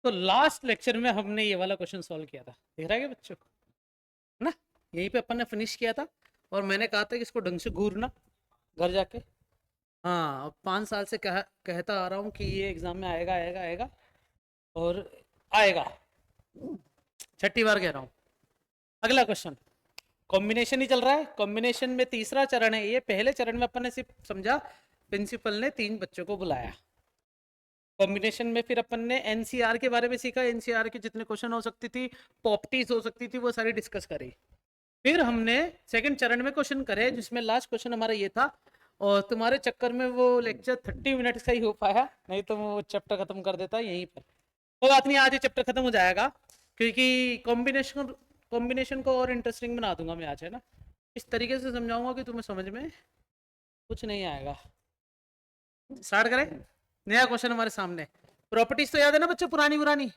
तो last lecture में हमने ये वाला क्वेश्चन सॉल्व किया था, दिख रहा है क्या बच्चों ना? यहीं पे अपन ने फिनिश किया था और मैंने कहा था कि इसको ढंग से घूरना घर जाके। हाँ, अब 5 साल से कहता आ रहा हूँ कि ये एग्जाम में आएगा आएगा आएगा और आएगा, छठी बार कह रहा हूँ। अगला क्वेश्चन, कॉम्बिनेशन ही चल रहा है। कॉम्बिनेशन में तीसरा चरण है ये। पहले चरण में अपन ने सिर्फ समझा, प्रिंसिपल ने 3 बच्चों को बुलाया। कॉम्बिनेशन में फिर अपन ने एनसीआर के बारे में सीखा, एनसीआर के जितने क्वेश्चन हो सकती थी, पॉप्टीज हो सकती थी, वो सारी डिस्कस करी। फिर हमने सेकंड चरण में क्वेश्चन करे, जिसमें लास्ट क्वेश्चन हमारा ये था। और तुम्हारे चक्कर में वो लेक्चर 30 मिनट का ही हो पाया, नहीं तो वो चैप्टर खत्म कर देता यहीं पर। कोई बात नहीं, आज ये चैप्टर खत्म हो जाएगा, क्योंकि कॉम्बिनेशन को और इंटरेस्टिंग बना दूंगा मैं आज, है ना। इस तरीके से समझाऊंगा कि तुम्हें समझ में कुछ नहीं आएगा। स्टार्ट करें। नया क्वेश्चन हमारे सामने। प्रॉपर्टीज तो याद है ना बच्चों, पुरानी पुरानी।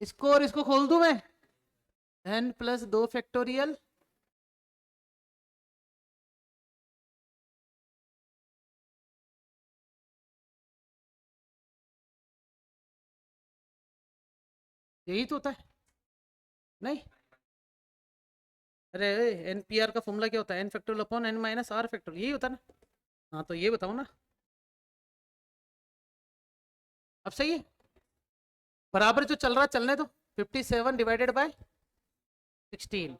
इसको और इसको खोल दूं मैं। n+2 फैक्टोरियल यही तो होता है, नहीं? अरे, NPR का फॉर्मूला क्या होता है? n factorial upon n - r factorial, यही होता है ना। हाँ, तो ये बताओ ना। अब सही है, बराबर जो चल रहा है चलने दो। 57 डिवाइडेड बाय 16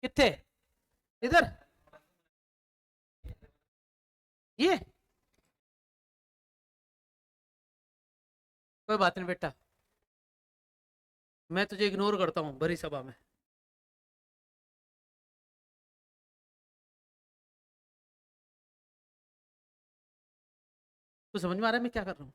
कितने? इधर ये, कोई बात नहीं बेटा, मैं तुझे इग्नोर करता हूँ भरी सभा में। तो समझ में आ रहा है मैं क्या कर रहा हूँ?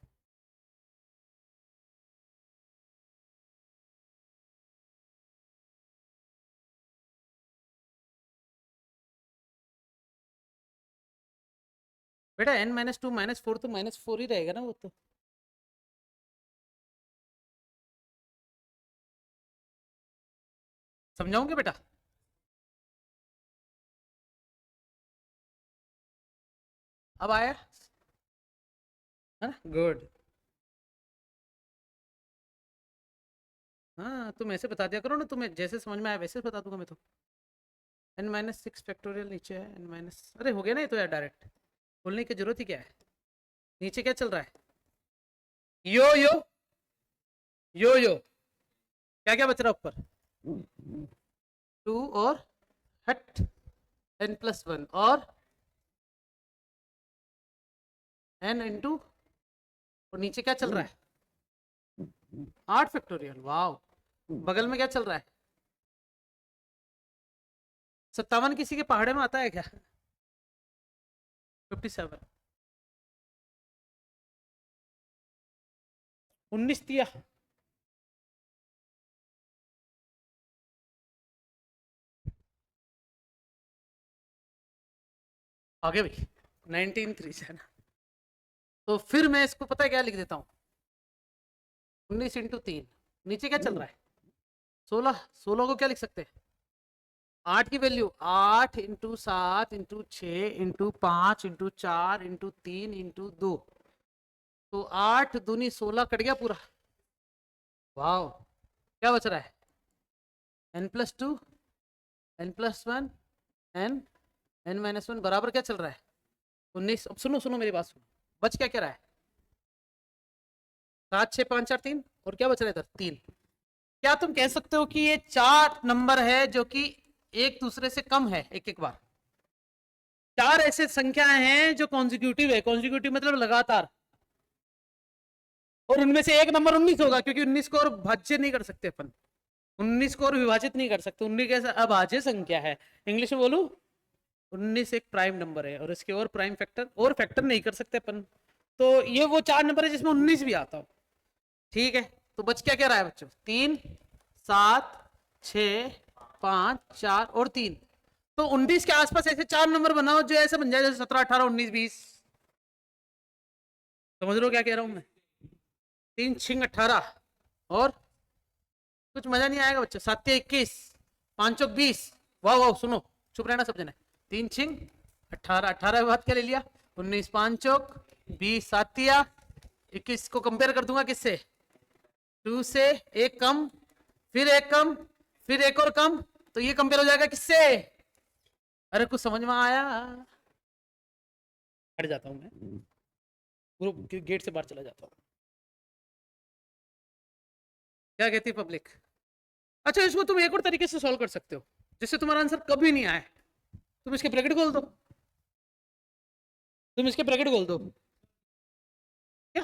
बेटा n - 2 - 4 तो -4 ही रहेगा ना वो तो। समझाऊंगे बेटा? अब आया, है ना? गुड। हाँ, तुम ऐसे बता दिया करो ना, तुम्हें जैसे समझ में आया वैसे बता दूंगा मैं तो। n - 6 फैक्टोरियल नीचे है, अरे हो गया ना ये तो यार, डायरेक्ट बोलने की जरूरत ही क्या है। नीचे क्या चल रहा है? यो यो यो यो, क्या क्या बच रहा है ऊपर? 2 और हट n+1 और n इंटू, और नीचे क्या चल रहा है? 8 फैक्टोरियल। वाह, बगल में क्या चल रहा है? 57 किसी के पहाड़े में आता है क्या? 57 19 दिया। आगे भाई 19 3 से है ना। तो फिर मैं इसको पता है क्या लिख देता हूँ? 19 × 3। नीचे क्या चल रहा है? 16। 16 को क्या लिख सकते हैं? 8 की वैल्यू 8 × 7 × 6 × 5 × 4 × 3 × 2। तो 8 दूनी 16 कट गया पूरा। वाह, क्या बच रहा है? n+2 n+1 n - 1 बराबर क्या चल रहा है? 19। अब सुनो सुनो मेरी बात सुनो, बच क्या क्या रहा है? 7 6 5 4 3, और क्या बच रहा है इधर? 3। क्या तुम कह सकते हो कि ये 4 नंबर है जो कि एक दूसरे से कम है एक एक बार? 4 ऐसे संख्याएं हैं जो कॉन्जिक्यूटिव है। कॉन्जिक्यूटिव मतलब लगातार, और उनमें से एक नंबर 19 होगा, क्योंकि 19 को और भाज्य नहीं कर सकते अपन। 19 को और विभाजित नहीं कर सकते। 19 कैसे अभाज्य संख्या है? इंग्लिश में बोलू, 19 एक प्राइम नंबर है, और इसके और प्राइम फैक्टर और फैक्टर नहीं कर सकते अपन। तो ये वो 4 नंबर है जिसमें 19 भी आता हो। ठीक है, तो बच क्या क्या रहा है बच्चों? 3 7 6 5 4 और 3। तो 19 के आसपास ऐसे 4 नंबर बनाओ जो ऐसे बन जाए जैसे 17 18 19 20। समझ लो क्या कह रहा हूं मैं? 3 6 18, और कुछ मजा नहीं आएगा बच्चों। 7 21, 5 20। वाह वाह, सुनो, चुप रहना सब जने। 3 6 18, 18 बात क्या ले लिया? 19 5 20, 7 21 को कंपेयर कर दूंगा किससे? 2 से एक कम, फिर एक कम, फिर एक और कम, तो ये कंपेयर हो जाएगा किससे? अरे कुछ समझ में आया? हट जाता हूं मैं, ग्रुप गेट से बाहर चला जाता हूँ। क्या कहती है पब्लिक? अच्छा, इसको तुम एक और तरीके से सॉल्व कर सकते हो जिससे तुम्हारा आंसर कभी नहीं आए। तुम इसके ब्रैकेट खोल दो, तुम इसके ब्रैकेट खोल दो। क्या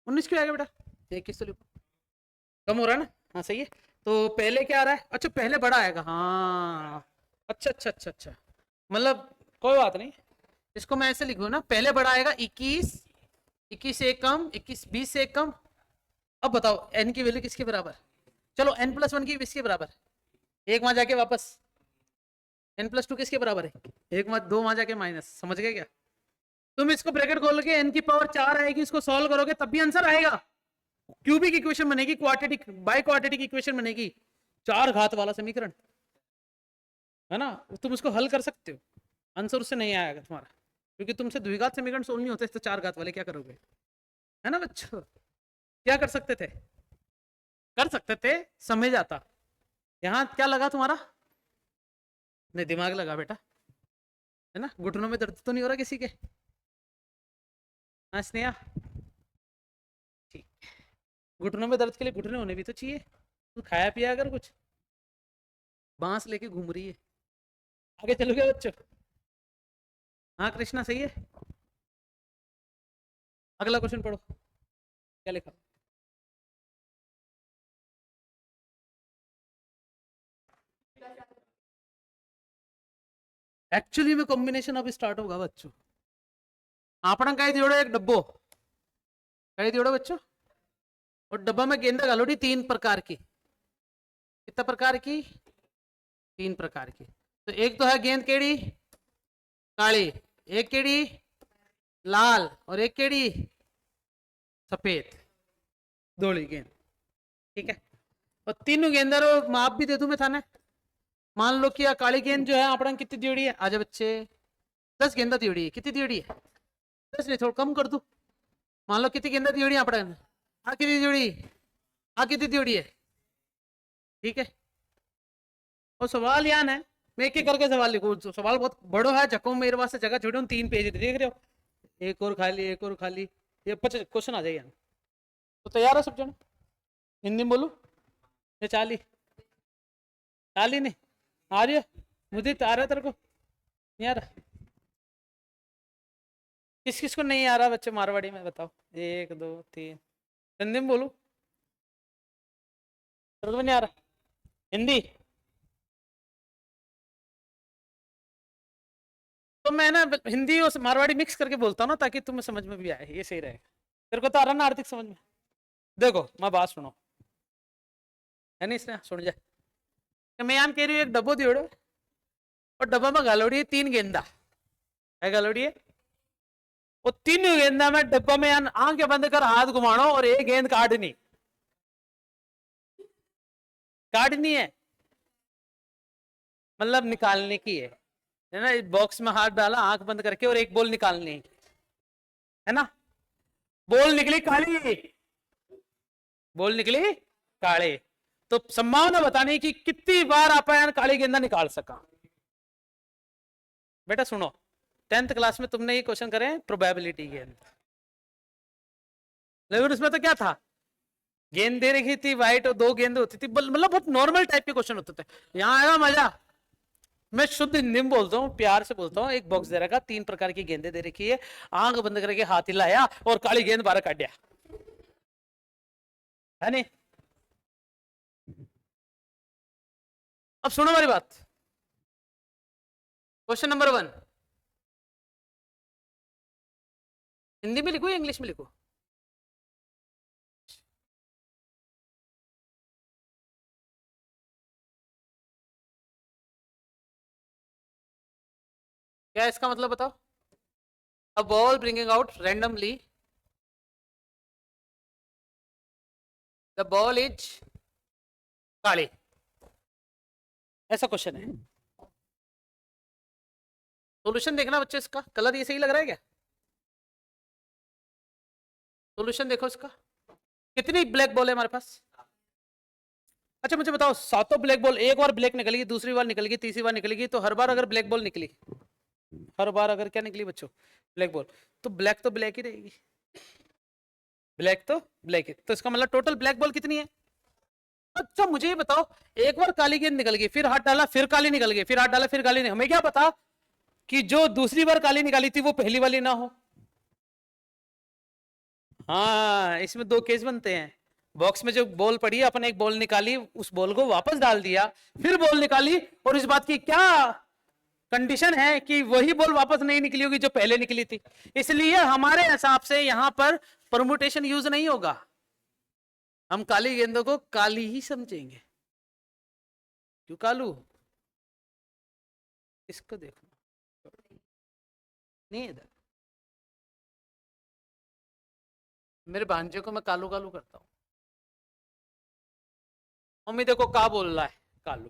19 क्यों आएगा बेटा? 21 तो लिखो, कम हो रहा है ना? हाँ सही है। तो पहले क्या आ रहा है? अच्छा पहले बड़ा आएगा, हाँ। अच्छा अच्छा अच्छा अच्छा, मतलब कोई बात नहीं, इसको मैं ऐसे लिखूँ ना, पहले बड़ा आएगा 21, 21 से एक कम, 21, 20 से एक कम। अब बताओ n की वैल्यू किसके बराबर? चलो n+1 की किसके बराबर? एक वहां जाके वापस, n+2 किसके बराबर है? एक वहां, दो वहां जाके माइनस, समझ गए क्या? तुम इसको ब्रैकेट खोल के n की पावर 4 आएगी, इसको सॉल्व करोगे तब भी आंसर आएगा। क्यूबिक इक्वेशन बनेगी, क्वाड्रेटिक बाय क्वाड्रेटिक इक्वेशन बनेगी, चार घात वाला समीकरण, है ना? तुम उसको हल कर सकते हो, आंसर उससे नहीं आएगा तुम्हारा, क्योंकि तुमसे द्विघात समीकरण सोल्व नहीं होते, तो चार घात वाले क्या करोगे? है ना बच्चों? क्या कर सकते थे? कर सकते थे, समझ आता। यहाँ क्या लगा तुम्हारा? नहीं दिमाग लगा बेटा, है ना? घुटनों में दर्द तो नहीं हो रहा किसी के? हाँ स्नेहा, ठीक। घुटनों में दर्द के लिए घुटने होने भी तो चाहिए। तू खाया पिया अगर कुछ, बांस लेके घूम रही है। आगे चलोगे बच्चों? हाँ कृष्णा सही है। अगला क्वेश्चन पढ़ो, क्या लिखा? एक्चुअली में कॉम्बिनेशन अभी स्टार्ट होगा बच्चों। आपण कहीं दियोड़ो एक डब्बो, कहीं दियोड़ो बच्चों, और डब्बा में गेंदा गालोड़ी तीन प्रकार की। कितना प्रकार की? तीन प्रकार की। तो एक तो है गेंद केड़ी? काली। एक केड़ी? लाल। और एक केड़ी? सफेद। धोली गेंद, ठीक है। और तीनों गेंदा रो माप भी दे दूं मैं थाने। मान लो कि काली गेंद जो है आपन कितनी दियोड़ी है? आजा बच्चे, 10 गेंदा दियोड़ी है। कितनी दियोड़ी है? 10 नहीं, थोड़ा कम कर दू। मान लो कितनी गेंदा दियोड़ी है आपन? आ कितनी दियोड़ी? आ कितनी दियोड़ी है? ठीक है। और सवाल यान है, मैं एक एक करके सवाल लिखू, सवाल बहुत बड़ो है, जको मेरे वास्ते जगह छोड़ी, 3 पेज देख रहे हो, एक और खाली, एक और खाली, ये 25 क्वेश्चन आ जाए। तो तैयार है सब जन? हिंदी में बोलू या चाली? चाली नहीं आ रही है मुझे, तो आ रहा है तेरे को? नहीं आ रहा? किस किस को नहीं आ रहा बच्चे मारवाड़ी में? बताओ, 1 2 3। हिंदी में बोलू? तेरे को भी नहीं आ रहा हिंदी? तो मैं ना हिंदी और मारवाड़ी मिक्स करके बोलता हूँ ना, ताकि तुम्हें समझ में भी आए, ये सही रहेगा। तेरे को तो आ रहा ना आर्थिक समझ में? देखो मैं बात सुनो, है नहीं इसने सुन जाए। मैं आम कह रही हूँ एक डब्बो दियोड़ो, और डब्बा में गालोड़ी है 3 गेंदा है, गालोड़ी है। वो तीनों गेंदा में डब्बा में आंखें बंद कर हाथ घुमानो, और एक गेंद काटनी, काटनी है, मतलब निकालने की है ना? बॉक्स में हाथ डाला आंख बंद करके, और एक बॉल निकालनी है ना? बॉल निकली काली, बॉल निकली काले। तो संभावना बताने की कितनी बार आप काली गेंदा निकाल सका। बेटा सुनो, 10th क्लास में तुमने ये क्वेश्चन करे प्रोबेबिलिटी के, लेकिन उसमें तो क्या था, गेंद दे रखी थी व्हाइट और 2 गेंद होती थी, मतलब बहुत नॉर्मल टाइप के क्वेश्चन होते थे। यहाँ आएगा मजा। मैं शुद्ध हिंदी में बोलता हूँ, प्यार से बोलता हूँ, एक बॉक्स दे रखा, 3 प्रकार की गेंदें दे रखी है, आंख बंद करके हाथ हिलाया और काली गेंद बाहर काट दिया, है नहीं? अब सुनो हमारी बात। क्वेश्चन नंबर 1 हिंदी में लिखो या इंग्लिश में लिखो? क्या इसका मतलब बताओ? A ball bringing out randomly, the ball is काली, ऐसा क्वेश्चन है। सॉल्यूशन देखना बच्चे, इसका कलर ये सही लग रहा है क्या? सॉल्यूशन देखो इसका, कितनी ब्लैक बॉल है हमारे पास? अच्छा मुझे बताओ, सातों ब्लैक बॉल एक बार ब्लैक निकल गई, दूसरी बार निकल गई, तीसरी बार निकल गई, तो हर बार अगर ब्लैक बॉल निकली, हर बार अगर क्या निकली बच्चों, ब्लैक बॉल, तो ब्लैक ही रहेगी। ब्लैक तो ब्लैक है, तो इसका मतलब टोटल ब्लैक बॉल कितनी है? अच्छा मुझे ये बताओ, एक बार काली गेंद निकल गई, फिर हाथ डाला फिर काली निकल गई, फिर हाथ डाला फिर काली नहीं, हमें क्या पता कि जो दूसरी बार काली निकाली थी वो पहली वाली ना हो? हाँ, इसमें दो केस बनते हैं। बॉक्स में जो बॉल पड़ी है, अपन एक बॉल निकाली, उस बॉल को वापस डाल दिया, फिर बॉल निकाली, और इस बात की क्या कंडीशन है कि वही बॉल वापस नहीं निकली होगी जो पहले निकली थी। इसलिए हमारे हिसाब से यहां पर परमुटेशन यूज नहीं होगा, हम काली गेंदों को काली ही समझेंगे। क्यों कालू? इसको देखो, नहीं इधर, मेरे भांजे को मैं कालू कालू करता हूं। मम्मी देखो का बोल रहा है कालू।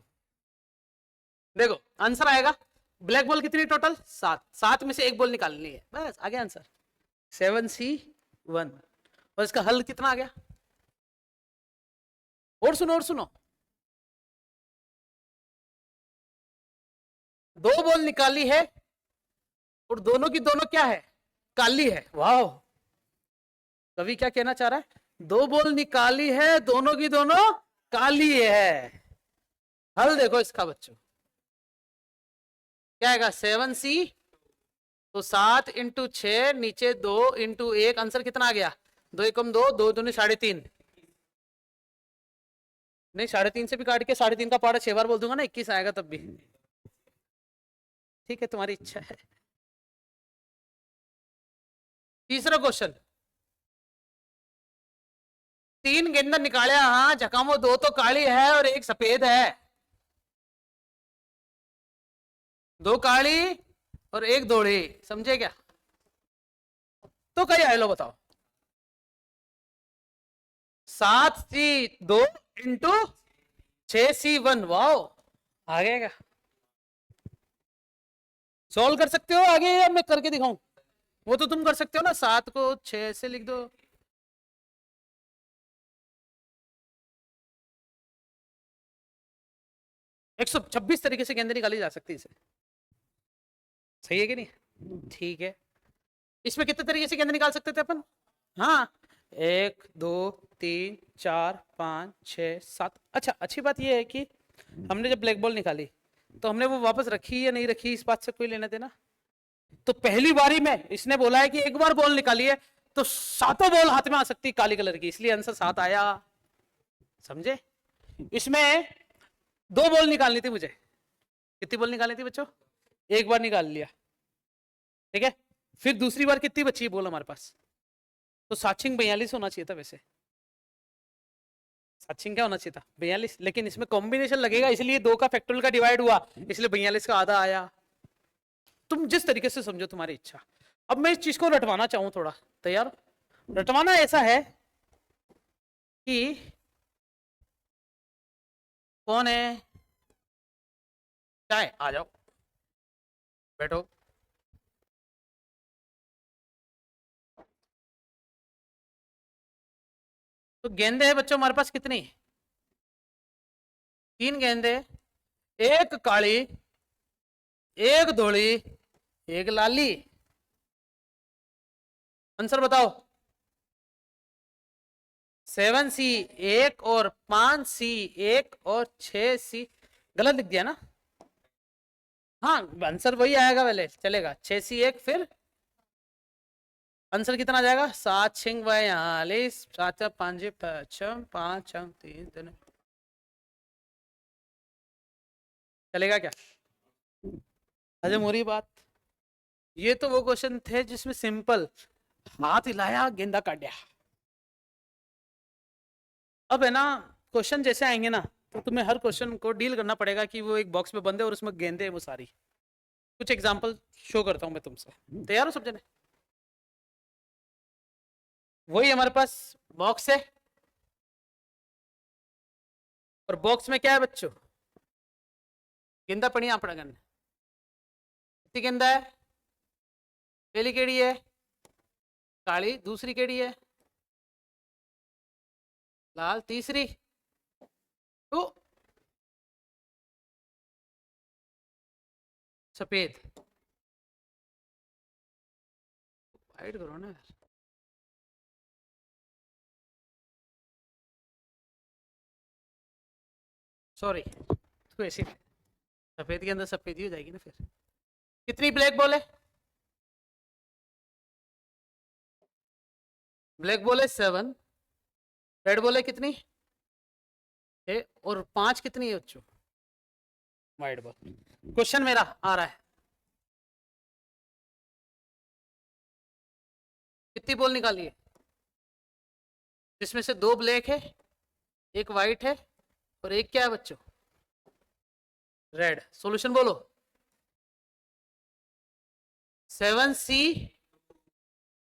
देखो आंसर आएगा, ब्लैक बॉल कितनी टोटल? 7, 7 में से एक बॉल निकालनी है, बस आ गया आंसर 7C1। और इसका हल कितना आ गया? और सुनो और सुनो, दो बॉल निकाली है और दोनों की दोनों क्या है? काली है। वाह, कवि क्या कहना चाह रहा है? दो बॉल निकाली है, दोनों की दोनों काली है। हल देखो इसका बच्चों, क्या आएगा? 7C, तो 7 × 6, नीचे 2 × 1, आंसर कितना आ गया? 2 एकम 2, 2 दूनी 3.5। नहीं 3.5 से भी काट के 3.5 का पारा 6 बार बोल दूंगा ना, 21 आएगा तब भी। ठीक है, तुम्हारी इच्छा है। तीसरा क्वेश्चन, 3 गेंदा निकाले, हाँ जकामो, 2 तो काली है और 1 सफेद है। 2 काली और 1 धोड़ी, समझे क्या? तो कहीं आए लो बताओ, 7C2 × 6C1। वाओ, आ गया क्या? सॉल्व कर सकते हो आगे, या मैं करके दिखाऊं? वो तो तुम कर सकते हो ना, 7 को 6 से लिख दो। एक 126 तरीके से गेंद निकाली जा सकती है इसे, सही है कि नहीं? ठीक है, इसमें कितने तरीके से गेंद निकाल सकते थे अपन? हाँ, 1 2 3 4 5 6 7। अच्छा अच्छी बात यह है कि हमने जब ब्लैक बॉल निकाली तो हमने वो वापस रखी या नहीं रखी, इस बात से कोई लेना देना। तो पहली बारी में इसने बोला है कि एक बार बॉल निकाली है तो सातों बॉल हाथ में आ सकती काली कलर की, इसलिए आंसर 7 आया। समझे? इसमें 2 बॉल निकालनी थी मुझे। कितनी बॉल निकालनी थी बच्चों? एक बार निकाल लिया, ठीक है। फिर दूसरी बार कितनी बची बॉल हमारे पास? तो साक्षिंग 42 होना चाहिए था वैसे, साक्षिंग क्या होना चाहिए था? 42, लेकिन इसमें कॉम्बिनेशन लगेगा, इसलिए 2 का फैक्टोरियल का डिवाइड हुआ, इसलिए 42 का आधा आया। तुम जिस तरीके से समझो, तुम्हारी इच्छा। अब मैं इस चीज को रटवाना चाहूं थोड़ा, तैयार? रटवाना ऐसा है कि कौन है, चाहे आ जाओ, बैठो। तो गेंदे है बच्चों हमारे पास कितनी? 3 गेंदे, एक काली, एक धोली, एक लाली। आंसर बताओ। 7C 1 और 5C 1 और 6C, गलत लिख दिया ना? हाँ आंसर वही आएगा, पहले चलेगा 6C1, फिर आंसर कितना आ जाएगा? 7×6 42, 7×5 5×3 चलेगा क्या? हजम हो रही बात? ये तो वो क्वेश्चन थे जिसमें सिंपल हाथ हिलाया गेंदा काटा। अब है ना, क्वेश्चन जैसे आएंगे ना, तो तुम्हें हर क्वेश्चन को डील करना पड़ेगा कि वो एक बॉक्स में बंद है और उसमें गेंदे है वो सारी। कुछ एग्जांपल शो करता हूं मैं तुमसे, तैयार हो सब जने? वही हमारे पास बॉक्स है, और बॉक्स में क्या है बच्चों? गेंदा पड़ी आप गन, कितनी गेंदा है? पहली केड़ी है काली, दूसरी केड़ी है लाल तीसरी, तो सफेद, वाइट करो ना यार। सॉरी, तो ऐसे सफेद के अंदर सफेद ही हो जाएगी ना फिर। कितनी ब्लैक बॉल है? ब्लैक बॉल है 7, रेड बॉल है कितनी? 6, और 5 कितनी है बच्चों? White ball. क्वेश्चन मेरा आ रहा है, कितनी बॉल निकाली है जिसमें से 2 ब्लैक है, 1 वाइट है, और 1 क्या है बच्चों? रेड। सॉल्यूशन बोलो। 7C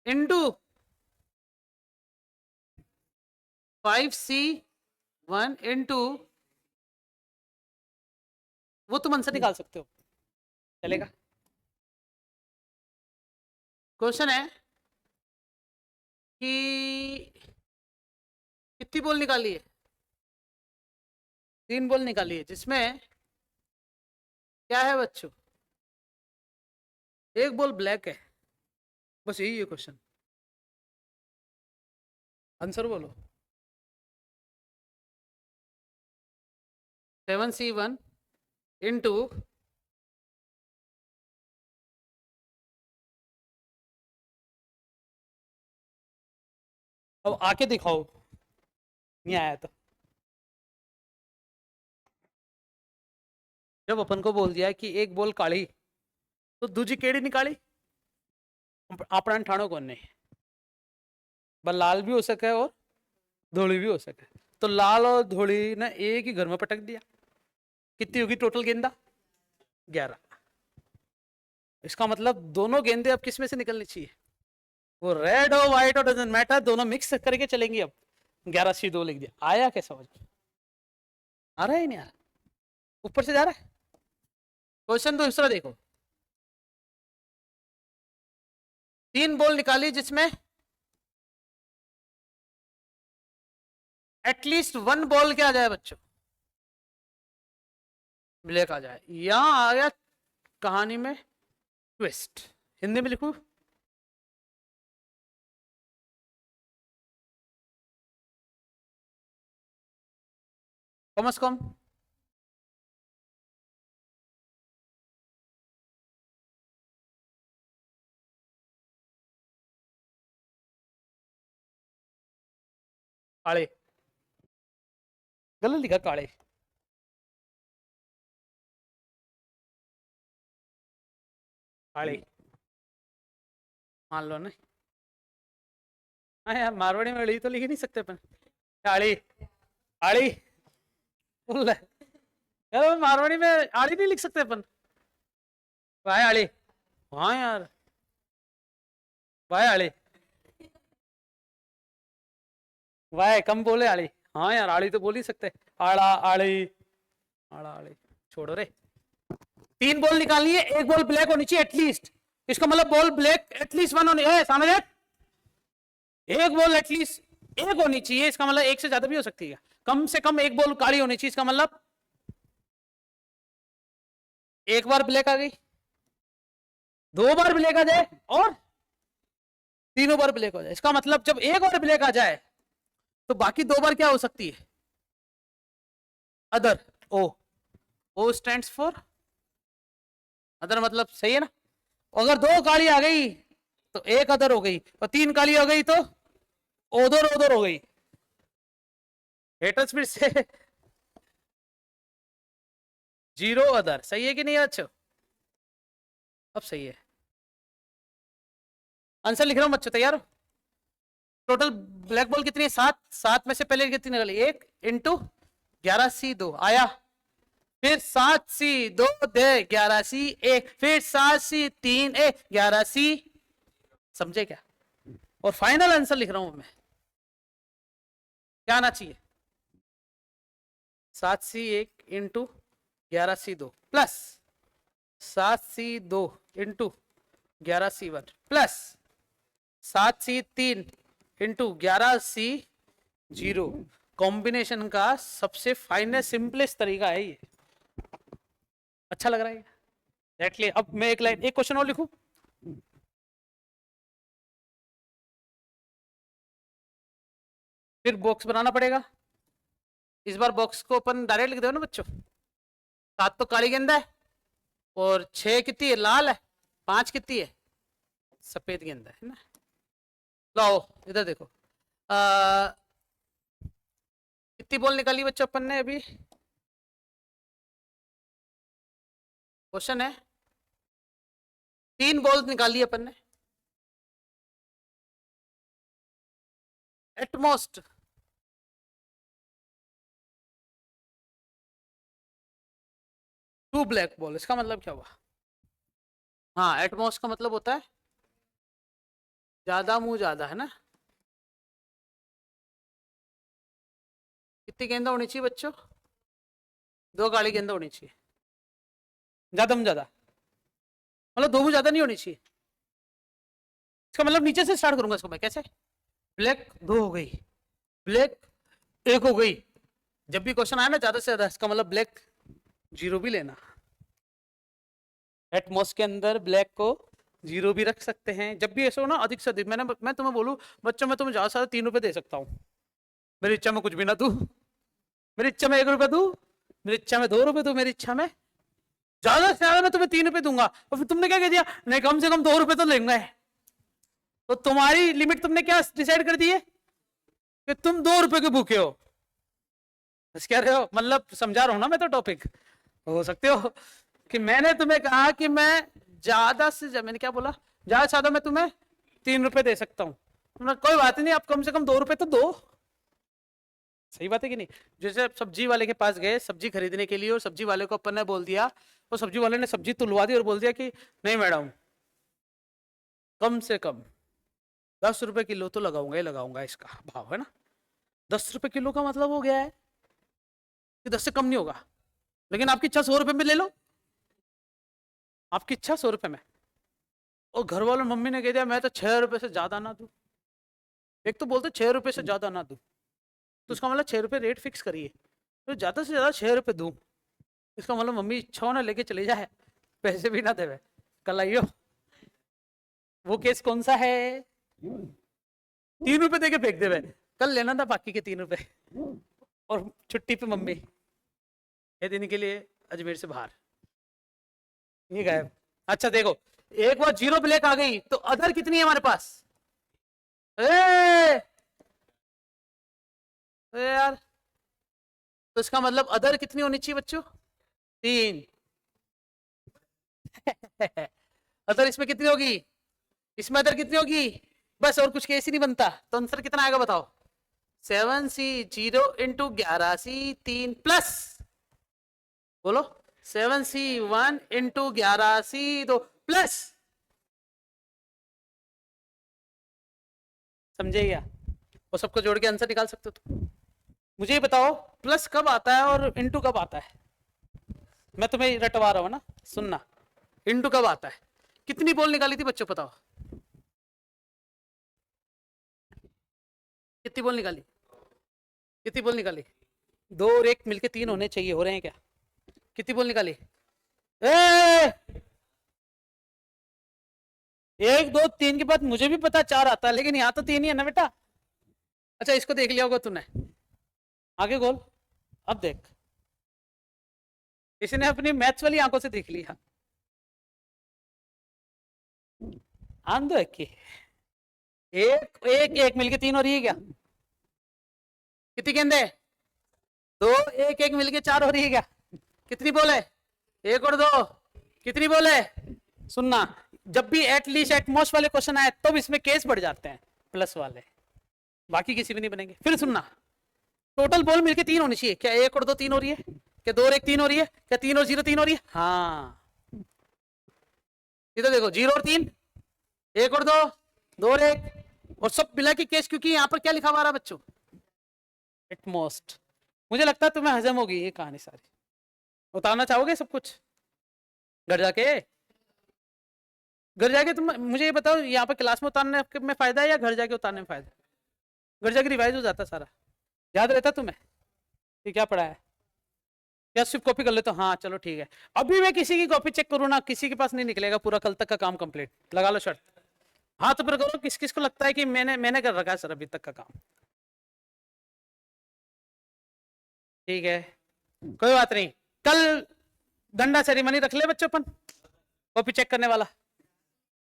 इंटू 5C1 इंटू, वो तुम आंसर निकाल सकते हो, चलेगा? क्वेश्चन है कि कितनी बॉल निकाली है? 3 बॉल निकाली है, जिसमें क्या है बच्चों? 1 बॉल ब्लैक है, बस यही है क्वेश्चन। आंसर बोलो। 7C1 इंटू, अब आके दिखाओ, नहीं आया तो। जब अपन को बोल दिया कि 1 बॉल काली, तो दूजी केड़ी निकाली? अपना ठाणो कौन नहीं, बस लाल भी हो सके और धोली भी हो सके, तो लाल और धोली ने एक ही घर में पटक दिया। कितनी होगी टोटल गेंदा? 11। इसका मतलब दोनों गेंदे अब किस में से निकलनी चाहिए? वो रेड हो व्हाइट हो डजंट मैटर, दोनों मिक्स करके चलेंगी। अब 11C2 लिख दिया। आया क्या समझ? आ रहा है नहीं आ रहा? ऊपर से जा रहा है? क्वेश्चन दूसरा देखो, 3 बॉल निकाली जिसमें एटलीस्ट 1 बॉल क्या आ जाए बच्चों? ब्लैक आ जाए। यहां आ गया कहानी में ट्विस्ट। हिंदी में लिखू, कम से कम काले, गलत लिखा काले। काले मान लो ना। हाँ यार, मारवाड़ी में अड़ी तो लिख ही नहीं सकते अपन। आड़ी, आड़ी बोल यार, मारवाड़ी में आड़ी नहीं लिख सकते अपन। वाह आड़ी, हाँ यार, वाह आड़ी, वाह कम बोले आड़ी। हाँ यार, आड़ी तो बोल ही सकते। आड़ा आड़ी, आड़ा आड़ी, छोड़ो रे। 3 बॉल निकालनी है, 1 बॉल ब्लैक होनी चाहिए एटलीस्ट। इसका मतलब बॉल ब्लैक एटलीस्ट 1 होनी है, समझ? 1 बॉल एटलीस्ट 1 होनी चाहिए, इसका मतलब 1 से ज्यादा भी हो सकती है। कम से कम 1 बॉल काली होनी चाहिए, इसका मतलब 1 बार ब्लैक आ गई, 2 बार ब्लैक आ जाए, और 3 बार ब्लैक हो जाए। इसका मतलब जब 1 बार ब्लैक आ जाए तो बाकी 2 बार क्या हो सकती है? Other. O, O stands for other, मतलब सही है ना? अगर 2 काली आ गई तो 1 अदर हो गई, और 3 काली हो गई तो ओदर ओदर हो गई। हेटर्स फिर से 0 अदर, सही है कि नहीं? अच्छा, अब सही है। आंसर लिख रहा हूं बच्चों, तैयार हो? टोटल ब्लैक बॉल कितनी है? 7। 7 में से पहले कितनी निकली? 1 इंटू 11C2 आया, फिर 7C2 दे 11C1, फिर 7C3 11C, समझे क्या? और फाइनल आंसर लिख रहा हूं मैं, क्या आना चाहिए? 7C1 into 11C2 plus 7C2 into 11C1 plus 7C3 into 11C0 combination का सबसे फाइनेस्ट सिंपलेस्ट तरीका है ये। अच्छा लग रहा है एग्जैक्टली। अब मैं एक लाइन एक क्वेश्चन और लिखूं। फिर बॉक्स बनाना पड़ेगा। इस बार बॉक्स को अपन डायरेक्ट लिख दो ना बच्चों। 7 तो काली गेंदा है, और 6 कितनी है लाल है, 5 कितनी है सफेद गेंदा है ना। लाओ इधर देखो, कितनी बॉल निकाली बच्चों अपन ने अभी। क्वेश्चन है 3 बॉल निकाली अपन ने एटमोस्ट। टू ब्लैक बॉल, इसका मतलब क्या हुआ। हाँ एटमोस्ट का मतलब होता है ज्यादा मुंह ज्यादा, है ना। कितनी गेंदा होनी चाहिए बच्चों, 2 काली गेंदा होनी चाहिए। ज्यादा मुंह ज्यादा मतलब 2 मुंह ज्यादा नहीं होनी चाहिए। इसका मतलब नीचे से स्टार्ट करूंगा इसको मैं कैसे। ब्लैक 2 हो गई, ब्लैक 1 हो गई। जब भी क्वेश्चन आया ना ज्यादा से ज्यादा, इसका मतलब ब्लैक 0 भी लेना। एटमॉस के अंदर ब्लैक को 0 भी रख सकते हैं। जब भी ऐसा हो ना अधिक से अधिक, मैं तुम्हें बोलूं बच्चों मैं तुम्हें ज्यादा से ज्यादा 3 रुपए दे सकता हूँ। मेरी इच्छा में कुछ भी ना दूं, मेरी इच्छा में 1 रुपए दूं, मेरी इच्छा में 2 रुपए दूं, मेरी इच्छा में ज्यादा से ज्यादा मैं तुम्हें 3 रुपए दूंगा। और फिर तुमने क्या कह दिया, नहीं कम से कम 2 रुपए तो लेंगे। तो तुम्हारी लिमिट तुमने क्या डिसाइड कर दी है कि तुम 2 रुपए के भूखे हो। बस कह रहे हो, मतलब समझा रहा हूं ना मैं तो टॉपिक। हो सकते हो कि मैंने तुम्हें कहा कि मैं ज्यादा से ज्यादा, मैंने क्या बोला, ज्यादा से ज्यादा मैं तुम्हें 3 रुपए दे सकता हूँ। कोई बात नहीं, आप कम से कम 2 रुपए तो दो। सही बात है कि नहीं। जैसे आप सब्जी वाले के पास गए सब्जी खरीदने के लिए, और सब्जी वाले को अपन ने बोल दिया, और सब्जी वाले ने सब्जी तुलवा दी और बोल दिया कि नहीं मैडम कम से कम 10 रुपए किलो तो लगाऊंगा ही लगाऊंगा, इसका भाव है ना। 10 रुपए किलो का मतलब हो गया है कि 10 से कम नहीं होगा। लेकिन आपकी इच्छा 100 रुपए में ले लो, आपकी इच्छा 100 रुपए में। और घर वालों मम्मी ने कह दिया मैं तो 6 रुपए से ज्यादा ना दूं। एक तो बोलते 6 रुपए से ज्यादा ना दूं, तो उसका मतलब 6 रुपए रेट फिक्स करिए, तो ज्यादा से ज्यादा 6 रुपए दूं। इसका मतलब मम्मी इच्छा ना लेके चले जाए, पैसे भी ना देवे। कल आइयो, वो केस कौन सा है, 3 रुपए दे के फेंक देवे। कल लेना था बाकी के 3 रुपए, और छुट्टी पे मम्मी 6 दिन के लिए अजमेर से बाहर, ये गायब। अच्छा देखो, एक बार 0 ब्लैक आ गई तो अदर कितनी है हमारे पास। यार तो इसका मतलब अदर कितनी होनी चाहिए बच्चों, 3। अदर इसमें कितनी होगी, इसमें अदर कितनी होगी, बस और कुछ केस ही नहीं बनता। तो आंसर कितना आएगा बताओ, 7C 0 इंटू 11C 3 प्लस, बोलो 7C 1 इंटू 11C 2 प्लस। समझे क्या। वो सबको जोड़ के आंसर निकाल सकते हो तुम। मुझे ये बताओ प्लस कब आता है और इंटू कब आता है। मैं तुम्हें रटवा रहा हूं ना, सुनना। इंटू कब आता है, कितनी बॉल निकाली थी बच्चों बताओ, कितनी बॉल निकाली, कितनी बॉल निकाली। 2 और 1 मिलके 3 होने चाहिए, हो रहे हैं क्या। कितनी बॉल निकाली, 1 2 3 के बाद मुझे भी पता 4 आता है, लेकिन यहाँ तो 3 ही है ना बेटा। अच्छा इसको देख लिया होगा तूने, आगे गोल। अब देख, इसने अपनी मैथ्स वाली आंखों से देख लिया। आंधो है कि एक एक एक मिलके 3 हो रही है क्या, कितनी गेंदे, 2 1 1 मिलके 4 हो रही है क्या। कितनी बॉल है, 1 और 2, कितनी बॉल है। सुनना, जब भी एटलीस्ट एटमोस्ट वाले क्वेश्चन आए तब इसमें केस बढ़ जाते हैं प्लस वाले, बाकी किसी भी नहीं बनेंगे। फिर सुनना, टोटल बॉल मिलके 3 होनी चाहिए क्या, 1 और 2 3 हो रही है क्या, 2 और 1 3 हो रही है क्या, 3 और 0 3 हो रही है। हाँ इधर देखो, 0 और 3, 1 और 2, 2 और 1, और सब मिला के केस, क्योंकि यहाँ पर क्या लिखा हुआ रहा बच्चों, एटमोस्ट। मुझे लगता है तुम्हें हजम होगी ये कहानी सारी। उतारना चाहोगे सब कुछ घर जाके, घर जाके तुम मुझे ये बताओ, यहाँ पर क्लास में उतारने में फायदा है या घर जाके उतारने में फायदा। घर जाके रिवाइज हो जाता सारा। याद रहता तुम्हें कि क्या पढ़ा है? क्या सिर्फ कॉपी कर लेते हो? हाँ चलो ठीक है। अभी मैं किसी की कॉपी चेक करूँ ना, किसी के पास नहीं निकलेगा पूरा कल तक का काम कंप्लीट। लगा लो शर्त, हाथ ऊपर करो, किस किस को लगता है कि मैंने कर रखा है सर अभी तक का काम? ठीक है, कोई बात नहीं। कल डंडा सेरेमनी रख ले बच्चों, अपन कॉपी चेक करने वाला।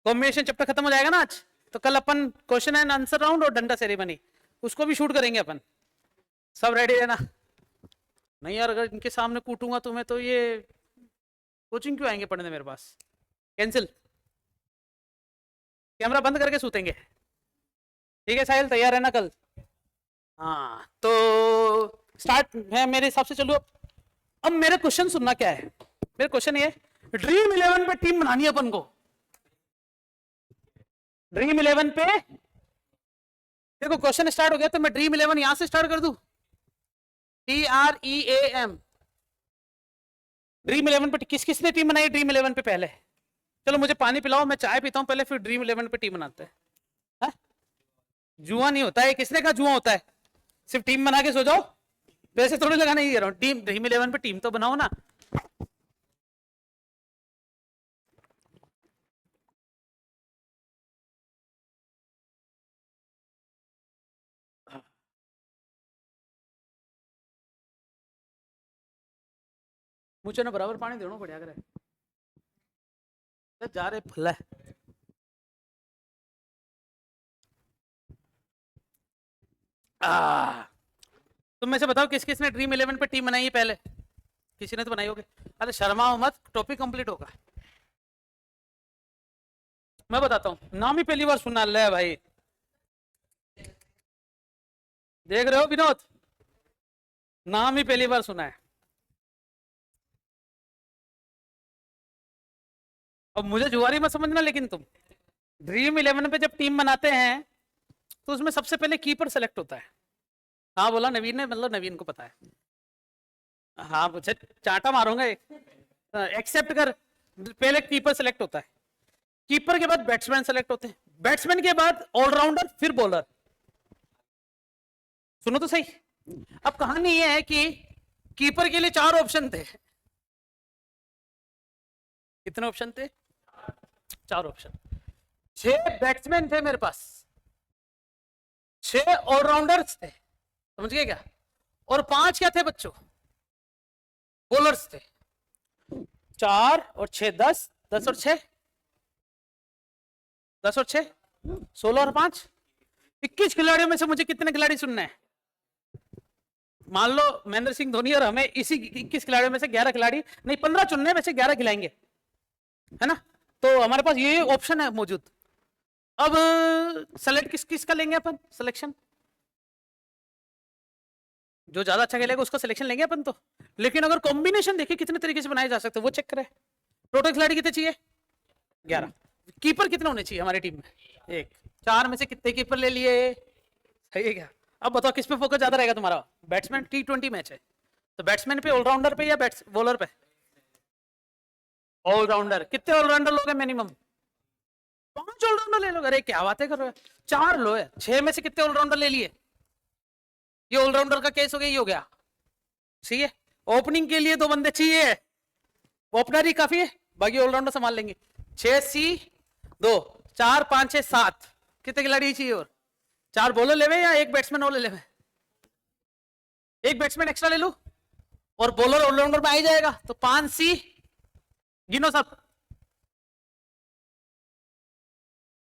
कॉम्बिनेशन चैप्टर खत्म हो जाएगा ना आज, तो कल अपन क्वेश्चन एंड आंसर राउंड और डंडा सेरेमनी उसको भी शूट करेंगे अपन। सब रेडी है ना? नहीं यार, अगर इनके सामने कूटूंगा तुम्हें तो ये कोचिंग क्यों आएंगे पढ़ने मेरे पास? कैंसिल, कैमरा बंद करके सूतेंगे। ठीक है साहिल, तैयार है ना कल? हाँ तो स्टार्ट है मेरे हिसाब से। चलो अब मेरे क्वेश्चन सुनना क्या है। मेरे क्वेश्चन ये, ड्रीम 11 पे टीम बनानी है अपन को। ड्रीम 11 पे देखो क्वेश्चन स्टार्ट हो गया, तो मैं ड्रीम 11 यहां से स्टार्ट कर दूं। TREAM, ड्रीम 11 पे किस किसने टीम बनाई ड्रीम 11 पे पहले? चलो मुझे पानी पिलाओ, मैं चाय पीता हूं पहले, फिर ड्रीम 11 पे टीम बनाते हैं। जुआ नहीं होता है, किसने कहा जुआ होता है? सिर्फ टीम बना के सो जाओ, पैसे थोड़ी लगाने ही कह रहा हूं। टीम ड्रीम 11 पे टीम तो बनाओ ना। मुझे ना बराबर पानी देना बढ़िया करे जा रहे फल है। तुम में से बताओ किस किसने ड्रीम 11 पे टीम बनाई है पहले? किसी ने तो बनाई होगी। अरे शर्माओ मत, टॉपिक कंप्लीट होगा। मैं बताता हूँ, नाम ही पहली बार सुना ले भाई। देख रहे हो विनोद, नाम ही पहली बार सुना है। अब मुझे जुआरी मत समझना, लेकिन तुम ड्रीम 11 पे जब टीम बनाते हैं तो उसमें सबसे पहले कीपर सेलेक्ट होता है। हाँ बोला नवीन ने, मतलब नवीन को पता है। हाँ मुझे चाटा मारूंगा एक्सेप्ट कर। पहले कीपर सेलेक्ट होता है, कीपर के बाद बैट्समैन सेलेक्ट होते हैं, बैट्समैन के बाद ऑलराउंडर, फिर बॉलर। सुनो तो सही। अब कहानी ये है कि कीपर के लिए 4 ऑप्शन थे। कितने ऑप्शन थे? 4 ऑप्शन। 6 बैट्समैन थे मेरे पास, 6 ऑलराउंडर्स थे, समझ गए क्या? और 5 क्या थे बच्चों? बॉलर्स थे। 4 और 6 10, 10 और 6 10 और 6 16 और 5 21 खिलाड़ियों में से मुझे कितने खिलाड़ी चुनने हैं? मान लो महेंद्र सिंह धोनी और हमें इसी 21 खिलाड़ियों में से 11 खिलाड़ी नहीं 15 चुनने में से 11 खिलाएंगे, है ना? तो हमारे पास ये ऑप्शन है मौजूद। अब सेलेक्ट किस किस का लेंगे अपन सिलेक्शन? जो ज्यादा अच्छा खेलेगा उसका सिलेक्शन लेंगे अपन तो। लेकिन अगर कॉम्बिनेशन देखिए कितने तरीके से बनाए जा सकते हैं वो चेक करें। टोटल खिलाड़ी कितने चाहिए? 11। कीपर कितने होने चाहिए हमारी टीम में? 1। 4 में से कितने कीपर ले लिए? सही है क्या? अब बताओ किस पे फोकस ज्यादा रहेगा तुम्हारा? बैट्समैन, T20 मैच है तो बैट्समैन पे, ऑलराउंडर पे, या बॉलर पे? ऑलराउंडर। कितने ऑलराउंडर लोगे मिनिमम? 5 ऑलराउंडर ले लो। अरे क्या बातें कर रहे हो, 4 लो है। 6 में से कितने ऑलराउंडर ले लिए? ये ऑलराउंडर का केस हो गया, ये हो गया। सही है। ओपनिंग के लिए 2 बंदे चाहिए, ओपनर ही काफी है, बाकी ऑलराउंडर संभाल लेंगे। 6C 2 4 5 6 7 कितने खिलाड़ी चाहिए? और 4 बॉलर ले या 1 बैट्समैन और ले? 1 बैट्समैन एक्स्ट्रा ले लो और बॉलर ऑलराउंडर में आ ही जाएगा, तो 5C गिनो सब।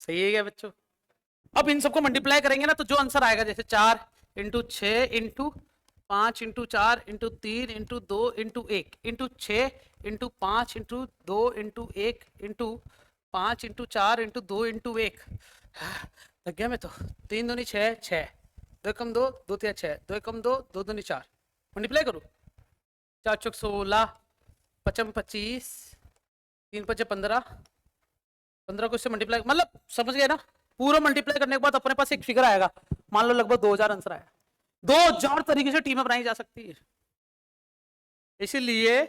सही है क्या बच्चों? अब इन सबको मल्टीप्लाई करेंगे ना तो जो आंसर आएगा, जैसे 4 into 6 into 5 into 4 into 3 into 2 into 1 into 6 into 5 into 2 into 1 into 5 into 4 into 2 into 1। लग गया मैं तो। 3 दूनी 6 6 2 कम 2 2 3 6 2 कम 2 2 दूनी 4 मल्टीप्लाई करूँ। 4 चौक 16 5 25 3 5 15 15 को इससे मल्टीप्लाई, मतलब समझ गए ना? पूरा मल्टीप्लाई करने के बाद अपने पास एक फिगर आएगा, मान लो लगभग 2000 आंसर आया। 2000 तरीके से टीमें बनाई जा सकती है। इसीलिए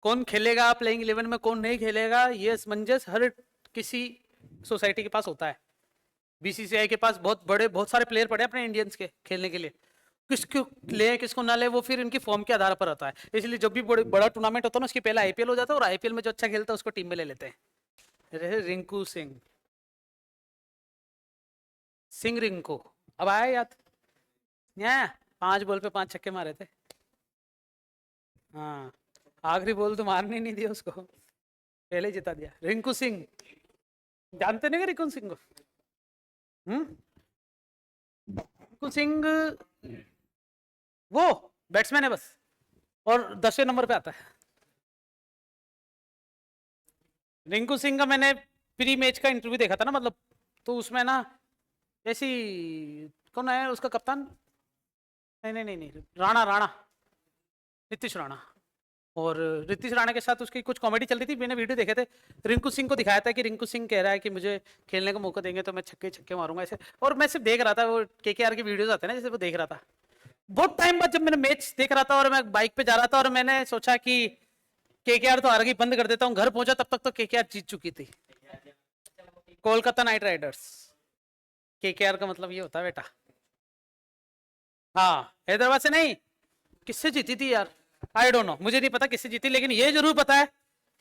कौन खेलेगा प्लेइंग 11 में, कौन नहीं खेलेगा, ये असमंजस हर किसी सोसाइटी के पास होता है। BCCI के पास बहुत सारे प्लेयर पड़े अपने इंडियंस के खेलने के लिए, किसको ले किसको ना ले वो फिर इनकी फॉर्म के आधार पर होता है। इसलिए जब भी बड़ा टूर्नामेंट होता है ना उसके पहले आईपीएल हो जाता है और आईपीएल में जो अच्छा खेलता है उसको टीम में ले लेते हैं। रिंकू सिंह, सिंह रिंकू, अब आया याद? 5 बॉल पे 5 छक्के मारे थे। हाँ, आखिरी बॉल तो मारने नहीं दिया उसको, पहले ही जिता दिया। रिंकू सिंह, जानते नहीं रिंकू सिंह को? रिंकू सिंह वो बैट्समैन है बस, और 10वें नंबर पे आता है। रिंकू सिंह का मैंने प्री मैच का इंटरव्यू देखा था ना, मतलब तो उसमें ना ऐसी, कौन है उसका कप्तान? नहीं, राणा, नीतीश राणा। और नीतीश राणा के साथ उसकी कुछ कॉमेडी चल रही थी, मैंने वीडियो देखे थे। रिंकू सिंह को दिखाया था कि रिंकू सिंह कह रहा है कि मुझे खेलने का मौका देंगे तो मैं छक्के छक्के मारूंगा ऐसे। और मैं सिर्फ देख रहा था, वो केकेआर की वीडियोस आते हैं ना, जैसे वो देख रहा था। बहुत टाइम बाद जब मैंने मैच देख रहा था और मैं बाइक पे जा रहा था और मैंने सोचा कि केकेआर तो हार गई, बंद कर देता हूँ। घर पहुंचा तब तक तो केकेआर जीत चुकी थी, कोलकाता नाइट राइडर्स। केकेआर का मतलब ये होता है बेटा। हाँ, हैदराबाद से नहीं, किससे जीती थी यार, आई डोंट नो, मुझे नहीं पता किससे जीती, लेकिन ये जरूर पता है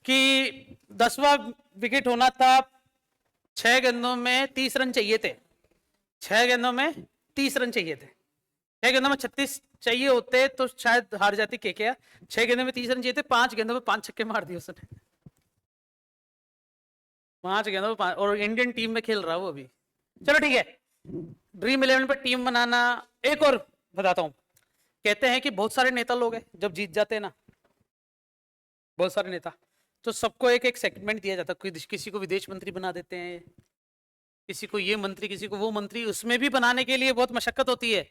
कि 10वां विकेट होना था। 6 गेंदों में 30 रन चाहिए थे, 6 गेंदों में 30 रन चाहिए थे। 6 गेंदों में 36 चाहिए होते तो शायद हार जाती केकेआर। 6 गेंदों में 30 रन चाहिए थे, 5 गेंदों में 5 छक्के मार दिए उसने। 5 गेंदों में 5, और इंडियन टीम में खेल रहा वो अभी। चलो ठीक है, ड्रीम 11 पे टीम बनाना। एक और बताता हूं, कहते हैं कि बहुत सारे नेता लोग हैं जब जीत जाते हैं ना, बहुत सारे नेता, तो सबको एक एक सेगमेंट दिया जाता है। किसी को विदेश मंत्री बना देते हैं, किसी को ये मंत्री, किसी को वो मंत्री। उसमें भी बनाने के लिए बहुत मशक्कत होती है,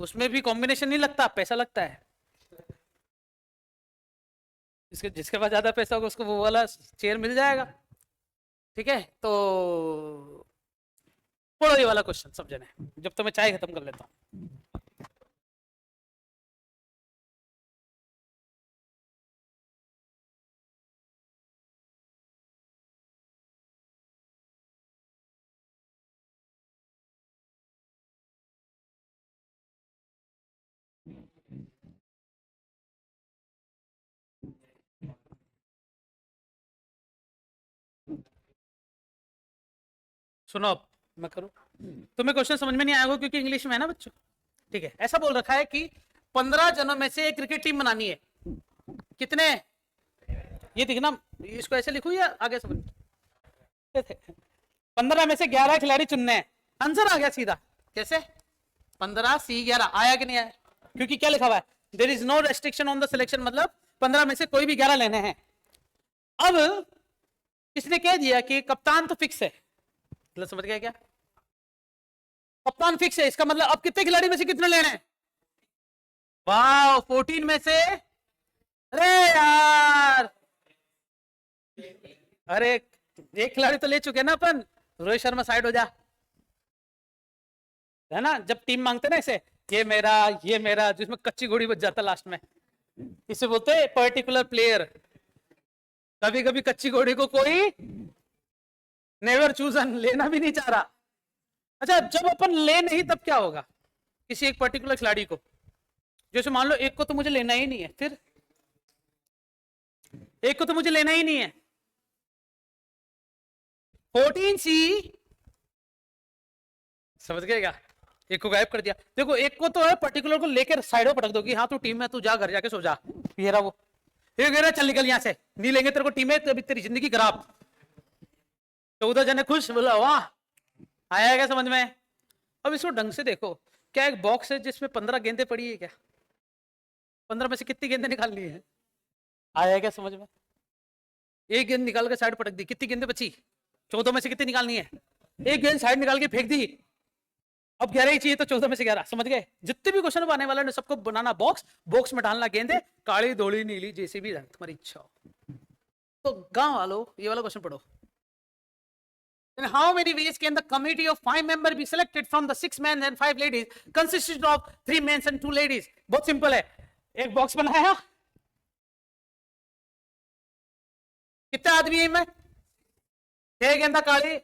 उसमें भी कॉम्बिनेशन नहीं लगता, पैसा लगता है। जिसके पास ज्यादा पैसा होगा उसको वो वाला चेयर मिल जाएगा। ठीक है, तो पढ़ो ये वाला क्वेश्चन सब जने, जब तो मैं चाय खत्म कर लेता हूँ। सुनो, अब मैं करूं, तुम्हें क्वेश्चन समझ में नहीं आएगा क्योंकि इंग्लिश में है ना बच्चों। ठीक है, ऐसा बोल रखा है कि 15 जनों में से एक क्रिकेट टीम बनानी है। कितने, ये दिखना, इसको ऐसे लिखूं या आगे समझ? 15 में से 11 खिलाड़ी चुनने हैं। आंसर आ गया सीधा, कैसे? 15C11 आया कि नहीं आया? क्योंकि क्या लिखा हुआ है, there is no restriction on the selection, मतलब 15 में से कोई भी 11 लेने हैं। अब इसने कह दिया कि कप्तान तो फिक्स है, मतलब समझ गया क्या? कप्तान फिक्स है, इसका मतलब अब कितने खिलाड़ी में से कितने लेने हैं? वाह, 14 में से, अरे यार, अरे एक खिलाड़ी तो ले चुके ना अपन, रोहित शर्मा साइड हो जा, है ना? जब टीम मांगते ना ऐसे, ये मेरा, जिसमें कच्ची घोड़ी बच जाता लास्ट में, इसे बोलते हैं पर्टिकुलर प्लेयर। कभी कभी कच्ची घोड़ी को कोई नेवर चूजन, लेना भी नहीं चाह रहा। अच्छा, जब अपन ले नहीं तब क्या होगा? किसी एक पर्टिकुलर खिलाड़ी को, जैसे मान लो एक को तो मुझे लेना ही नहीं है, फिर एक को तो मुझे लेना ही नहीं है, 14C, समझ गए क्या? एक को गायब कर दिया। देखो, एक को तो है पर्टिकुलर को लेकर साइड में पटक दोगी, हाँ तू टीम में, तू जा घर जाके सो जा, ये रहा वो। ये कह रहा चल निकल यहां से, नहीं लेंगे तेरे को टीम में, तभी तेरी जिंदगी खराब। 14 जने खुश, बोला वाह, आया क्या समझ में? अब इसको ढंग से देखो, क्या एक बॉक्स है जिसमें 15 गेंदें पड़ी है क्या? 15 में से कितनी गेंदें निकालनी है? आया क्या समझ में? एक गेंद निकाल के साइड पटक दी, कितनी गेंदें बची? 14 में से कितनी निकालनी है? एक गेंद साइड निकाल के फेंक दी, अब 11 ही चाहिए तो 14 में से 11, समझ गए? जितने भी क्वेश्चन आने वाले सबको बनाना बॉक्स, बॉक्स में डालना गेंदे, काली धोली नीली जैसी भी रंग तुम्हारी इच्छा हो। तो गांव वालों, ये वाला क्वेश्चन पढ़ो। In how many ways can the committee of 5 members be selected from the 6 men and 5 ladies consisting of 3 men and 2 ladies? बहुत सिंपल है, एक बॉक्स बनाया, कितने आदमी है मैं? 6 गेंदा काली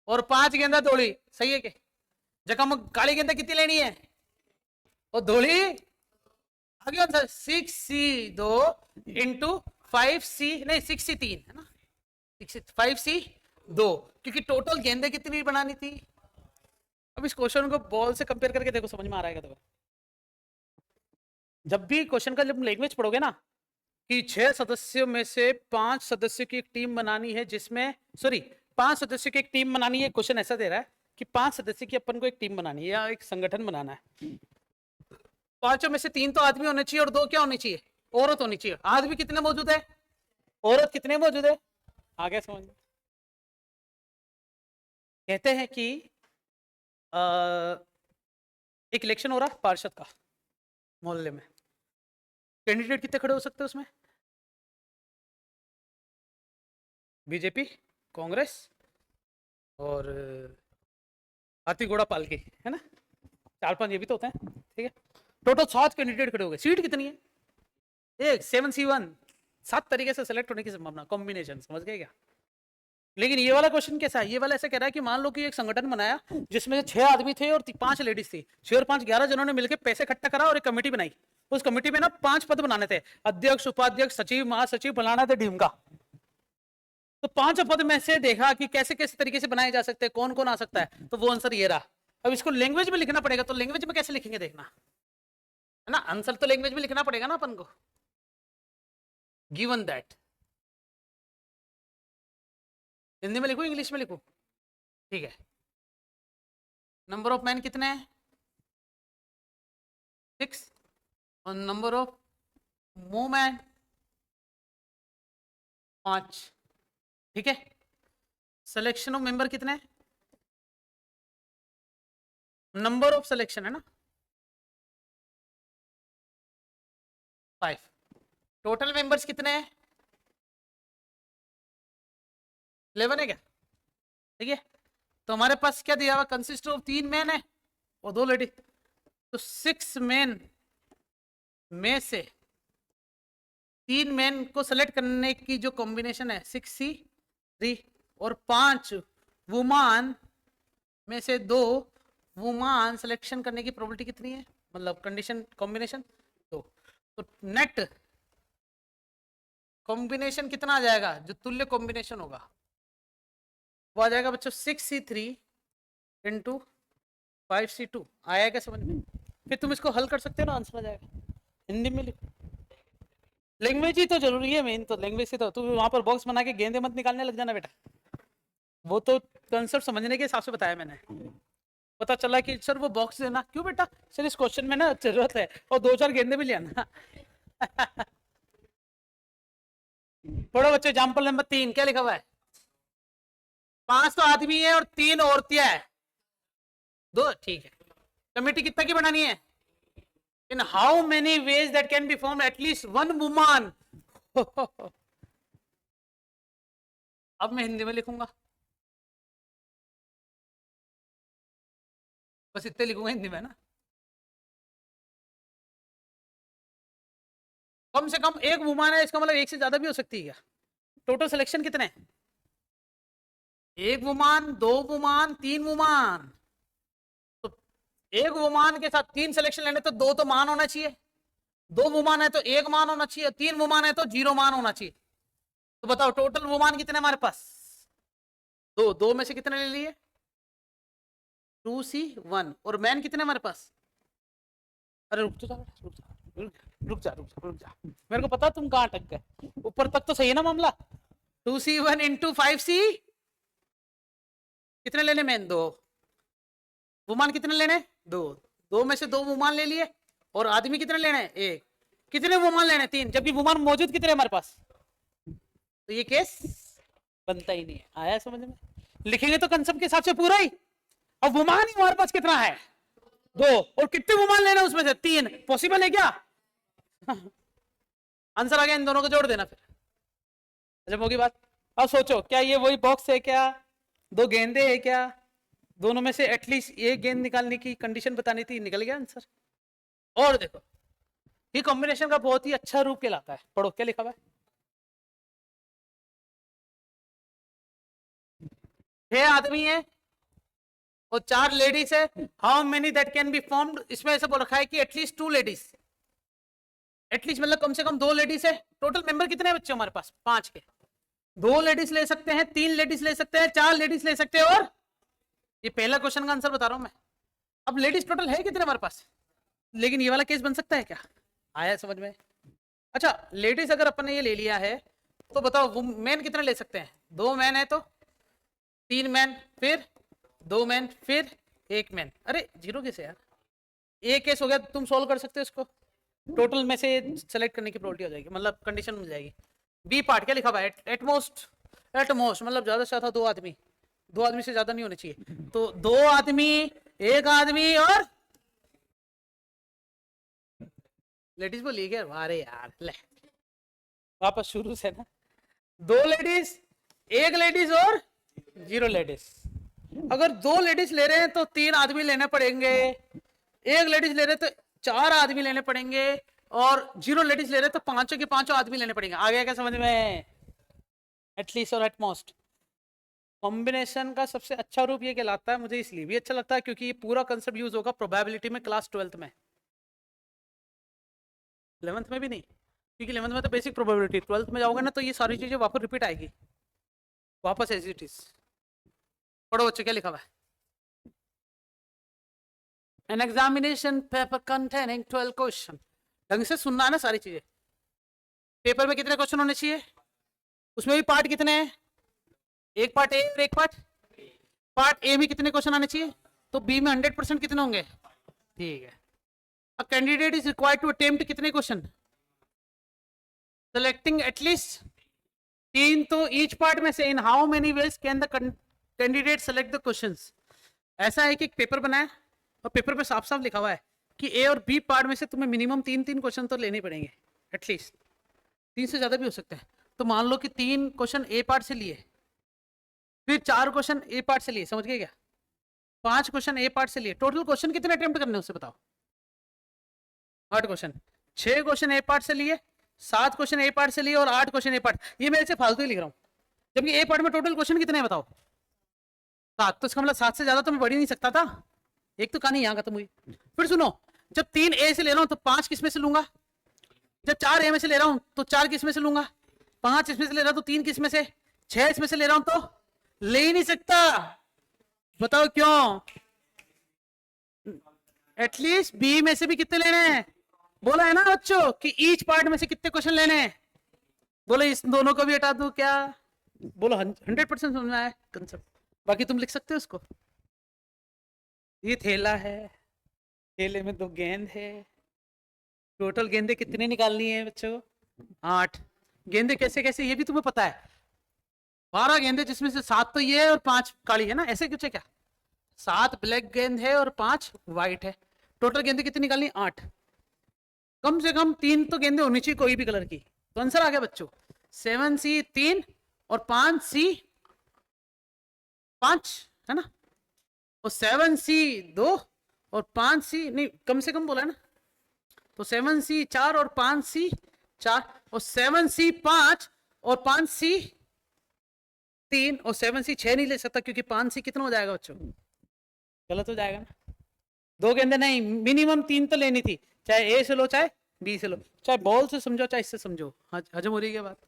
और 5 गेंदा धोली, सही है क्या? जगह में काली गेंदा कितनी लेनी है? और धूली आगे आंसर 6C2 इंटू 5C, नहीं 6C3 है ना, 5C2, क्योंकि टोटल गेंदे कितनी बनानी थी। अब इस क्वेश्चन को बॉल से कंपेयर करके देखो, समझ में आ रहा है तो। जब भी क्वेश्चन का जब लैंग्वेज पढ़ोगे ना कि 6 सदस्यों में से 5 सदस्यों की एक टीम बनानी है, जिसमें 5 सदस्यों की एक टीम बनानी है, क्वेश्चन ऐसा दे रहा है कि 5 सदस्य की अपन को एक टीम बनानी है या एक संगठन बनाना है। पांचों में से 3 तो आदमी होने चाहिए और 2 क्या होनी चाहिए, औरत होनी चाहिए। आदमी कितने मौजूद है, औरत कितने मौजूद है, आगे समझ। कहते हैं कि एक इलेक्शन हो रहा पार्षद का मोहल्ले में, कैंडिडेट कितने खड़े हो सकते हैं उसमें, बीजेपी, कांग्रेस और हाथी घोड़ा पालकी, है ना, 4-5 ये भी तो होते हैं, ठीक है। टोटल 7 कैंडिडेट खड़े हो गए, सीट कितनी है, एक 7C1, 7 तरीके से सेलेक्ट होने की संभावना, कॉम्बिनेशन, समझ गए क्या। लेकिन ये वाला क्वेश्चन कैसा है, ये वाला ऐसा कह रहा है कि मान लो कि एक संगठन बनाया जिसमें 6 आदमी थे और 5 लेडीज थी, 6 और 5 11 जनों ने मिलकर पैसे इकट्ठा करा और एक कमेटी बनाई। उस कमेटी में ना 5 पद बनाने थे, अध्यक्ष, उपाध्यक्ष, सचिव, महासचिव, बनाना थे टीम का। तो 5 पद में से देखा कि कैसे कैसे तरीके से बनाए जा सकते हैं, कौन कौन आ सकता है, तो वो आंसर ये रहा। अब इसको लैंग्वेज में लिखना पड़ेगा, तो लैंग्वेज में कैसे लिखेंगे देखना, है ना, आंसर तो लैंग्वेज में लिखना पड़ेगा ना अपन को, गिवन दैट। हिंदी में लिखूं, इंग्लिश में लिखूं, ठीक है। नंबर ऑफ मैन कितने हैं, 6, और नंबर ऑफ वुमेन 5, ठीक है। सिलेक्शन ऑफ मेंबर कितने हैं, नंबर ऑफ सिलेक्शन है ना 5, टोटल मेंबर्स कितने हैं 11 है क्या, ठीक है। तो हमारे पास क्या दिया हुआ, कंसिस्ट ऑफ 3 मैन है और 2 लेडी, तो 6 मैन में से 3 मैन को सेलेक्ट करने की जो कॉम्बिनेशन है 6C3, और 5 वुमान में से 2 वुमान सिलेक्शन करने की प्रोबेबिलिटी कितनी है, मतलब कंडीशन कॉम्बिनेशन 2, तो नेट कॉम्बिनेशन कितना आ जाएगा, जो तुल्य कॉम्बिनेशन होगा वो आ जाएगा बच्चों 6C3 इंटू 5C2। आया क्या समझ में, फिर तुम इसको हल कर सकते हो ना, आंसर आ जाएगा। हिंदी में लिखो, लैंग्वेज ही तो जरूरी है, मेन तो लैंग्वेज ही तो। तू वहां पर बॉक्स बना के गेंदे मत निकालने लग जाना बेटा, वो तो कंसेप्ट समझने के हिसाब से बताया मैंने। पता चला कि सर वो बॉक्स देना क्यों बेटा, सर इस क्वेश्चन में ना जरूरत है, और 2-4 गेंदे भी ले आना। थोड़ा बच्चे एग्जाम्पल नंबर 3 क्या लिखा हुआ है, 5 तो आदमी है और 3 औरतियां है, 2, ठीक है। कमेटी कितना की बनानी है, in how many ways that can be form at least 1 woman. अब मैं हिंदी में लिखूंगा, बस इतने लिखूंगा हिंदी में ना। कम से कम 1 वुमन है, इसका मतलब 1 से ज्यादा भी हो सकती है क्या। टोटल सिलेक्शन कितने, 1 वुमन, 2 वुमन, 3 वुमन, तो 1 वुमन के साथ 3 सिलेक्शन लेने तो 2 तो मान होना चाहिए, 2 वुमन है तो 1 मान होना चाहिए, 3 वुमन है तो 0 मान होना चाहिए। तो बताओ टोटल वुमन कितने हमारे पास, 2 में से कितने ले लिए 2C1, और मैन कितने हमारे पास, अरे रुक तो जा बेटा, रुक जा, मेरे को पता तुम कहाँ अटक गए, ऊपर तक तो सही है ना मामला। 2C1 इंटू 5C, कितने लेने मैन, 2, वुमान कितने लेने 2, 2 में से 2 वुमान ले लिए, और आदमी कितने लेने 1, कितने वुमान लेने 3, जबकि वुमान मौजूद कितने हमारे पास, तो ये केस बनता ही नहीं है। आया समझ में, लिखेंगे तो कंसेप्ट के हिसाब से पूरा ही। अब वुमान ही हमारे पास कितना है 2, और कितने वुमान लेना उसमें से 3, पॉसिबल है क्या। आंसर आ गया, इन दोनों को जोड़ देना फिर, जब होगी बात। अब सोचो क्या ये वही बॉक्स है क्या, 2 गेंदे है क्या, दोनों में से एटलीस्ट एक गेंद निकालने की कंडीशन बतानी थी, निकल गया आंसर। और देखो ये कॉम्बिनेशन का बहुत ही अच्छा रूप कहलाता है, पढ़ो क्या लिखा हुआ है, 6 आदमी है और 4 लेडीज है, how many that can be formed, इसमें ऐसे बोल रखा है कि एटलीस्ट 2 लेडीज, एटलीस्ट मतलब कम से कम 2 लेडीज है। टोटल मेंबर कितने हैं बच्चे हमारे पास? 5 के। 2 लेडीज ले सकते हैं, 3 लेडीज ले सकते हैं, 4 लेडीज ले सकते हैं, और ये पहला क्वेश्चन का आंसर बता रहा हूं मैं। अब लेडीज टोटल है कितने हमारे पास? लेकिन ये वाला केस बन सकता है क्या? आया समझ में? अच्छा, लेडीज अगर अपन ने ये ले लिया है तो बताओ वो मैन कितने ले सकते हैं? 2 मैन है तो 3 मैन, फिर 2 मैन, फिर 1 मैन। अरे जीरो कैसे यार? एक केस हो गया, तुम सोल्व कर सकते हो इसको, टोटल में से सेलेक्ट करने की प्रोबेबिलिटी हो जाएगी, मतलब कंडीशन मिल जाएगी। बी पार्ट क्या लिखा हुआ है? एटमोस्ट, एटमोस्ट मतलब ज्यादा से ज्यादा 2 आदमी, 2 आदमी से ज्यादा नहीं होने चाहिए, तो 2 आदमी, 1 आदमी और लेडीज बोलिए क्या? अरे यार ले वापस शुरू से ना, 2 लेडीज, 1 लेडीज और 0 लेडीज। अगर 2 लेडीज ले रहे हैं तो 3 आदमी लेने पड़ेंगे, 1 लेडीज ले रहे तो 4 आदमी लेने पड़ेंगे, और 0 लेडीज ले रहे तो 5 के 5 आदमी लेने पड़ेंगे। आ गया क्या समझ में? एटलीस्ट और एटमोस्ट कॉम्बिनेशन का सबसे अच्छा रूप ये कहलाता है, मुझे इसलिए भी अच्छा लगता है क्योंकि ये पूरा कंसेप्ट यूज होगा प्रोबेबिलिटी में क्लास 12th में, 11th में भी नहीं, क्योंकि 11th में तो बेसिक प्रोबेबिलिटी, 12th में जाओगे ना तो ये सारी चीजें वापस रिपीट आएगी, वापस एज इट इज। पढ़ो बच्चे क्या लिखा हुआ है? An examination paper containing 12 question. ढंग से सुनना है ना सारी चीजें। पेपर में कितने क्वेश्चन होने चाहिए? उसमें भी पार्ट कितने हैं? एक पार्ट ए और एक पार्ट ए में कितने क्वेश्चन आने चाहिए? तो बी में 100% कितने होंगे? ठीक है। A candidate is required to attempt कितने क्वेश्चन? Selecting at least 3, तो each part में से in how many ways can the candidate select the questions? ऐसा है कि एक पेपर बनाया और पेपर पे साफ साफ लिखा हुआ है कि ए और बी पार्ट में से तुम्हें मिनिमम 3 क्वेश्चन तो लेने पड़ेंगे, एटलीस्ट 3 से ज्यादा भी हो सकते हैं। तो मान लो कि 3 क्वेश्चन ए पार्ट से लिए, फिर 4 क्वेश्चन ए पार्ट से लिए, समझ गए क्या? 5 क्वेश्चन ए पार्ट से लिए, टोटल क्वेश्चन कितने अटेम्प्ट करने उससे बताओ? 8 क्वेश्चन। 6 क्वेश्चन ए पार्ट से लिए, 7 क्वेश्चन ए पार्ट से लिए, और 8 क्वेश्चन ए पार्ट। ये मैं ऐसे फालतू ही लिख रहा हूँ, जबकि ए पार्ट में टोटल क्वेश्चन कितने हैं बताओ? 7। तो इसका मतलब 7 से ज्यादा तो मैं बढ़ ही नहीं सकता था, एक तो कहानी यहाँ खत्म हुई। फिर सुनो, जब 3 ए से ले रहा हूं तो 5 किस में से लूंगा? जब 4 ए में से ले रहा हूं तो 4 किस में से लूंगा? 5 इसमें से ले रहा हूं तो 3 किस में से? 6 इसमें से ले रहा हूं तो ले ही नहीं सकता। बताओ क्यों? एटलीस्ट बी में से भी कितने लेने हैं? बोला है ना बच्चों कि ईच पार्ट में से कितने क्वेश्चन लेने हैं? बोले इस दोनों को भी हटा दो क्या? बोलो 100% समझ में आया कंसेप्ट। बाकी तुम लिख सकते हो उसको। ये थैला है, थैले में 2 गेंद है, टोटल गेंदे कितने निकालनी है बच्चों? 8 गेंदे। कैसे कैसे ये भी तुम्हें पता है? 12 गेंदे, जिसमें से 7 तो ये है और 5 काली है ना, ऐसे कुछ है क्या? 7 ब्लैक गेंद है और 5 व्हाइट है, टोटल गेंदे कितनी निकालनी? 8। कम से कम 3 तो गेंदे होनी चाहिए कोई भी कलर की। तो आंसर आ गया बच्चों 7C 3 और 5C 5 है ना, और 7C 2 और 5C नहीं, कम से कम बोला है ना, तो 7C 4 और 5C 4 और 7C 5 और 5C 3 और 7C 6 नहीं ले सकता क्योंकि 5C कितना हो जाएगा बच्चों? गलत हो जाएगा ना। 2 गेंदे नहीं, मिनिमम 3 तो लेनी थी, चाहे ए से लो चाहे बी से लो, चाहे बॉल से समझो चाहे इससे समझो। हजम हो रही है बात?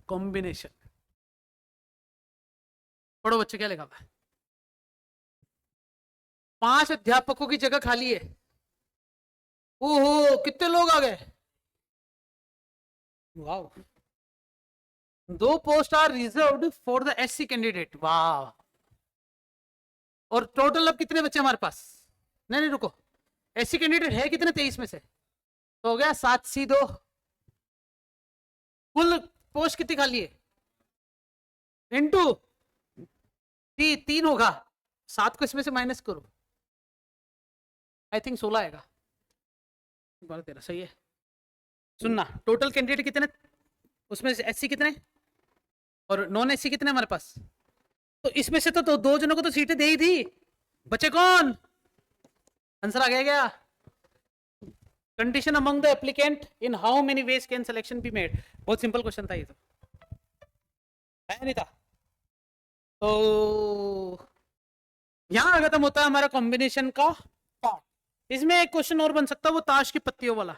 कॉम्बिनेशन पढ़ो बच्चे क्या लिखा हुआ है? 5 अध्यापकों की जगह खाली है। ओहो, कितने लोग आ गए? वाह। 2 post are reserved for the SC candidate. वाह। और टोटल अब कितने बच्चे हमारे पास? नहीं नहीं रुको, एससी कैंडिडेट है कितने? 23 में से तो हो गया 7C 2। कुल पोस्ट कितनी खाली है? इनटू 3 होगा, 7 को इसमें से माइनस करो, आई थिंक 16 आएगा। 12 13 सही है। सुनना, टोटल कैंडिडेट कितने? उसमें से एससी कितने और नॉन एससी कितने हमारे पास? तो इसमें से तो 2 जनों को तो सीटें दे ही थी, बचे कौन? आंसर आ गया क्या? Condition among the applicant in how many ways can selection be made. बहुत सिंपल क्वेश्चन था ये, तो है नहीं था? तो यहां खत्म होता है हमारा कॉम्बिनेशन का पार्ट। इसमें एक क्वेश्चन और बन सकता है, वो ताश की पत्तियों वाला।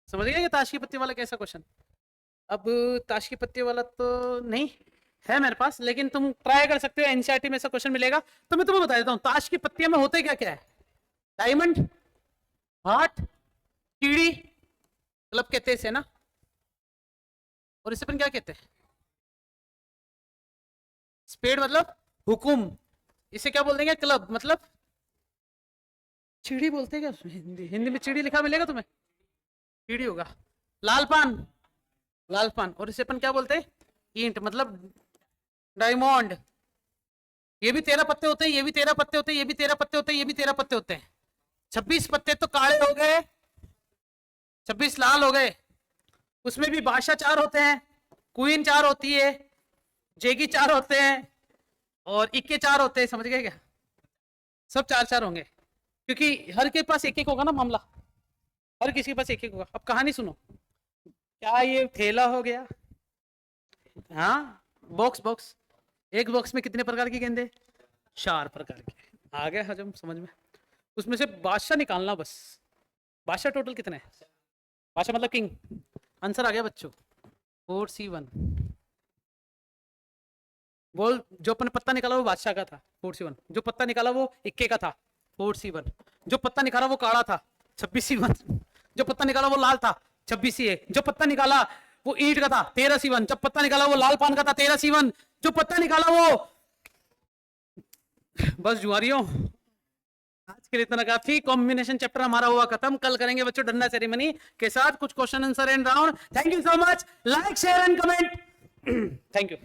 समझ गए कि ताश की पत्ती वाला कैसा क्वेश्चन? अब ताश की पत्ती वाला तो नहीं है मेरे पास, लेकिन तुम ट्राई कर सकते हो, एनसीईआरटी में ऐसा क्वेश्चन मिलेगा तो मैं तुम्हें बता देता हूँ। ताश की पत्तियों में होते क्या क्या है? डायमंड, हार्ट, कीड़ी, क्लब कहते हैं इसे ना, और इसे अपन क्या कहते हैं? स्पेड मतलब हुकुम, इसे क्या बोल देंगे? क्लब मतलब चिड़ी बोलते हैं क्या हिंदी? हिंदी में चिड़ी लिखा मिलेगा तुम्हें? चिड़ी होगा। लाल पान, लाल पान, और इसे अपन क्या बोलते हैं? ईंट मतलब डायमंड। ये भी 13 पत्ते होते हैं, ये भी 13 पत्ते होते हैं, ये भी 13 पत्ते होते हैं, ये भी 13 पत्ते होते हैं। 26 पत्ते तो काले हो गए, 26 लाल हो गए। उसमें भी बादशाह 4 होते हैं, क्वीन 4 होती है, जेगी 4 होते हैं, और इक्के 4 होते हैं। समझ गए क्या? सब 4-4 होंगे, क्योंकि हर के पास एक एक होगा ना मामला, हर किसी के पास एक एक होगा। अब कहानी सुनो, क्या ये थैला हो गया? हाँ, बॉक्स बॉक्स, एक बॉक्स में कितने प्रकार की गेंदे? 4 प्रकार के। आ गया हजम समझ में? उसमें से बादशाह निकालना बस। बादशाह टोटल कितने हैं? बादशाह मतलब किंग। आंसर आ गया बच्चों, 4C1। बोल, जो अपन पत्ता निकाला वो बादशाह का था, 4C1। जो पत्ता निकाला वो इक्के का था, 4C1। जो पत्ता निकाला वो काला था, 26C1। जो पत्ता निकाला वो लाल था, 26C1। जो पत्ता निकाला वो ईंट का था, 13C1। जब पत्ता निकाला वो लाल पान का था, 13C1। जो पत्ता निकाला वो बस जुआरियों। आज के लिए इतना काफी। कॉम्बिनेशन चैप्टर हमारा हुआ खत्म। कल करेंगे बच्चों डंडा सेरेमनी के साथ कुछ question answer and round. Thank you so much. Like share and comment. Thank you.